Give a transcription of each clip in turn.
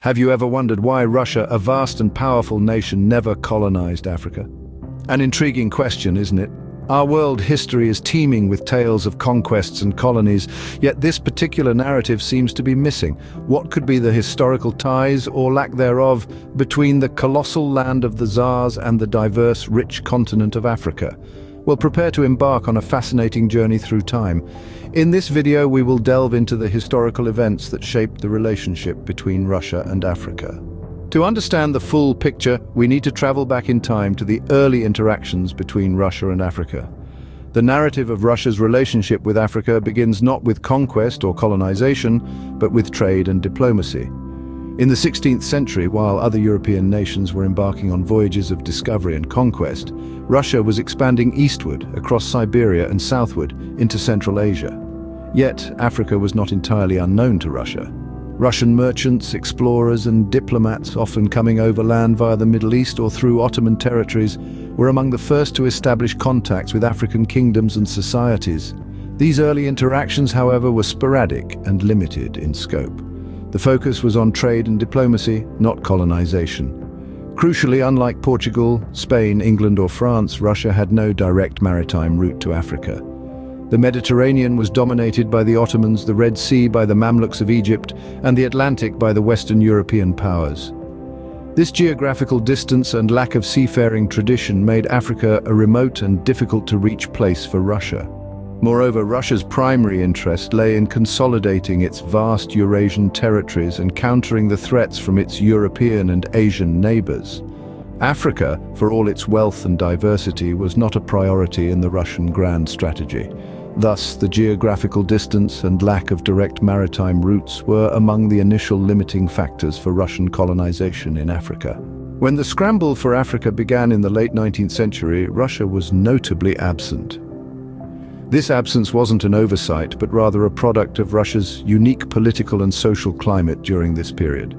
Have you ever wondered why Russia, a vast and powerful nation, never colonized Africa? An intriguing question, isn't it? Our world history is teeming with tales of conquests and colonies, yet this particular narrative seems to be missing. What could be the historical ties, or lack thereof, between the colossal land of the Tsars and the diverse, rich continent of Africa? Well, prepare to embark on a fascinating journey through time. In this video, we will delve into the historical events that shaped the relationship between Russia and Africa. To understand the full picture, we need to travel back in time to the early interactions between Russia and Africa. The narrative of Russia's relationship with Africa begins not with conquest or colonization, but with trade and diplomacy. In the 16th century, while other European nations were embarking on voyages of discovery and conquest, Russia was expanding eastward, across Siberia and southward, into Central Asia. Yet, Africa was not entirely unknown to Russia. Russian merchants, explorers and diplomats, often coming overland via the Middle East or through Ottoman territories, were among the first to establish contacts with African kingdoms and societies. These early interactions, however, were sporadic and limited in scope. The focus was on trade and diplomacy, not colonization. Crucially, unlike Portugal, Spain, England or France, Russia had no direct maritime route to Africa. The Mediterranean was dominated by the Ottomans, the Red Sea by the Mamluks of Egypt, and the Atlantic by the Western European powers. This geographical distance and lack of seafaring tradition made Africa a remote and difficult-to-reach place for Russia. Moreover, Russia's primary interest lay in consolidating its vast Eurasian territories and countering the threats from its European and Asian neighbors. Africa, for all its wealth and diversity, was not a priority in the Russian grand strategy. Thus, the geographical distance and lack of direct maritime routes were among the initial limiting factors for Russian colonization in Africa. When the scramble for Africa began in the late 19th century, Russia was notably absent. This absence wasn't an oversight, but rather a product of Russia's unique political and social climate during this period.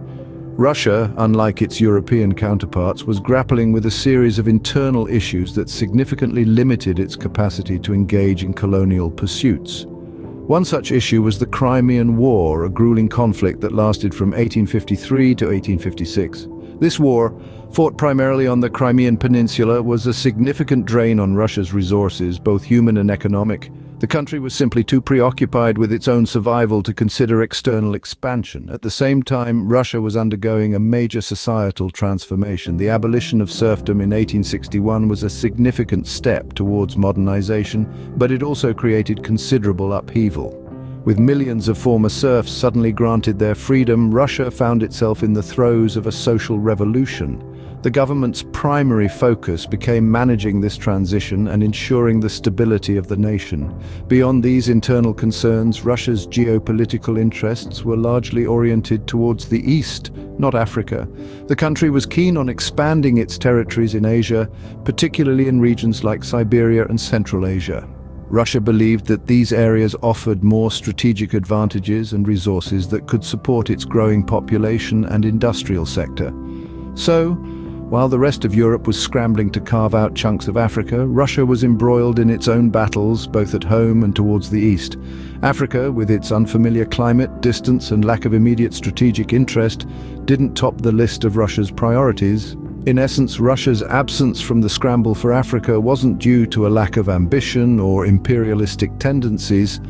Russia, unlike its European counterparts, was grappling with a series of internal issues that significantly limited its capacity to engage in colonial pursuits. One such issue was the Crimean War, a grueling conflict that lasted from 1853 to 1856. This war, fought primarily on the Crimean Peninsula, was a significant drain on Russia's resources, both human and economic. The country was simply too preoccupied with its own survival to consider external expansion. At the same time, Russia was undergoing a major societal transformation. The abolition of serfdom in 1861 was a significant step towards modernization, but it also created considerable upheaval. With millions of former serfs suddenly granted their freedom, Russia found itself in the throes of a social revolution. The government's primary focus became managing this transition and ensuring the stability of the nation. Beyond these internal concerns, Russia's geopolitical interests were largely oriented towards the east, not Africa. The country was keen on expanding its territories in Asia, particularly in regions like Siberia and Central Asia. Russia believed that these areas offered more strategic advantages and resources that could support its growing population and industrial sector. So, while the rest of Europe was scrambling to carve out chunks of Africa, Russia was embroiled in its own battles, both at home and towards the east. Africa, with its unfamiliar climate, distance, and lack of immediate strategic interest, didn't top the list of Russia's priorities. In essence, Russia's absence from the scramble for Africa wasn't due to a lack of ambition or imperialistic tendencies.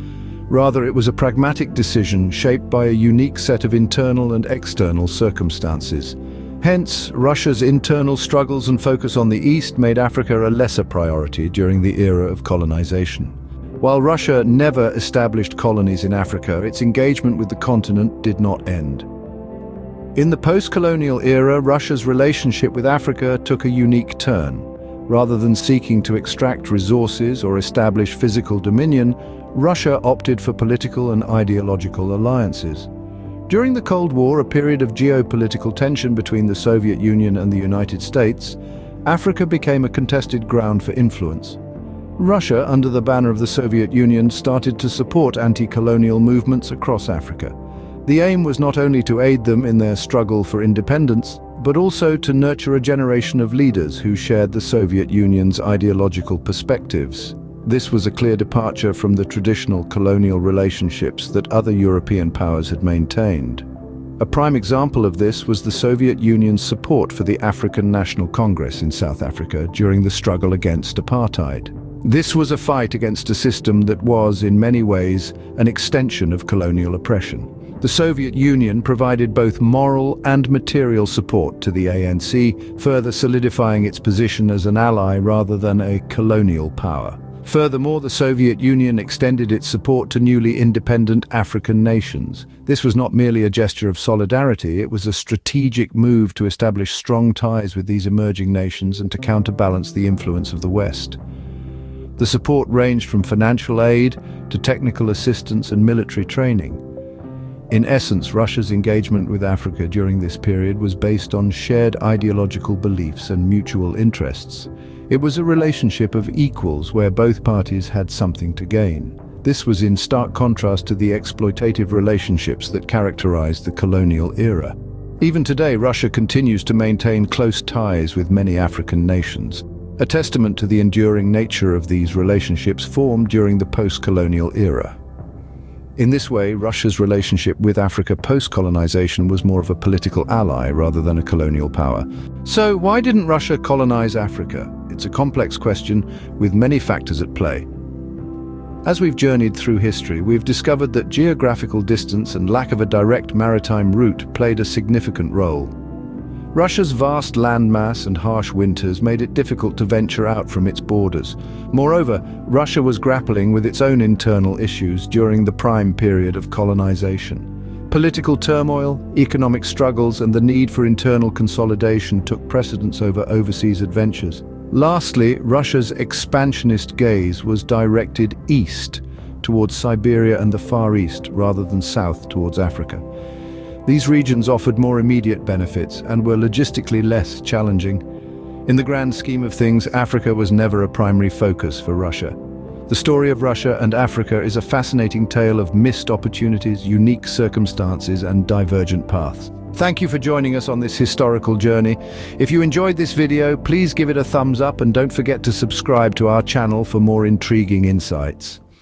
Rather, it was a pragmatic decision shaped by a unique set of internal and external circumstances. Hence, Russia's internal struggles and focus on the East made Africa a lesser priority during the era of colonization. While Russia never established colonies in Africa, its engagement with the continent did not end. In the post-colonial era, Russia's relationship with Africa took a unique turn. Rather than seeking to extract resources or establish physical dominion, Russia opted for political and ideological alliances. During the Cold War, a period of geopolitical tension between the Soviet Union and the United States, Africa became a contested ground for influence. Russia, under the banner of the Soviet Union, started to support anti-colonial movements across Africa. The aim was not only to aid them in their struggle for independence, but also to nurture a generation of leaders who shared the Soviet Union's ideological perspectives. This was a clear departure from the traditional colonial relationships that other European powers had maintained. A prime example of this was the Soviet Union's support for the African National Congress in South Africa during the struggle against apartheid. This was a fight against a system that was, in many ways, an extension of colonial oppression. The Soviet Union provided both moral and material support to the ANC, further solidifying its position as an ally rather than a colonial power. Furthermore, the Soviet Union extended its support to newly independent African nations. This was not merely a gesture of solidarity, it was a strategic move to establish strong ties with these emerging nations and to counterbalance the influence of the West. The support ranged from financial aid to technical assistance and military training. In essence, Russia's engagement with Africa during this period was based on shared ideological beliefs and mutual interests. It was a relationship of equals where both parties had something to gain. This was in stark contrast to the exploitative relationships that characterized the colonial era. Even today, Russia continues to maintain close ties with many African nations, a testament to the enduring nature of these relationships formed during the post-colonial era. In this way, Russia's relationship with Africa post-colonization was more of a political ally rather than a colonial power. So, why didn't Russia colonize Africa? It's a complex question with many factors at play. As we've journeyed through history, we've discovered that geographical distance and lack of a direct maritime route played a significant role. Russia's vast landmass and harsh winters made it difficult to venture out from its borders. Moreover, Russia was grappling with its own internal issues during the prime period of colonization. Political turmoil, economic struggles, and the need for internal consolidation took precedence over overseas adventures. Lastly, Russia's expansionist gaze was directed east, towards Siberia and the Far East, rather than south towards Africa. These regions offered more immediate benefits and were logistically less challenging. In the grand scheme of things, Africa was never a primary focus for Russia. The story of Russia and Africa is a fascinating tale of missed opportunities, unique circumstances, and divergent paths. Thank you for joining us on this historical journey. If you enjoyed this video, please give it a thumbs up and don't forget to subscribe to our channel for more intriguing insights.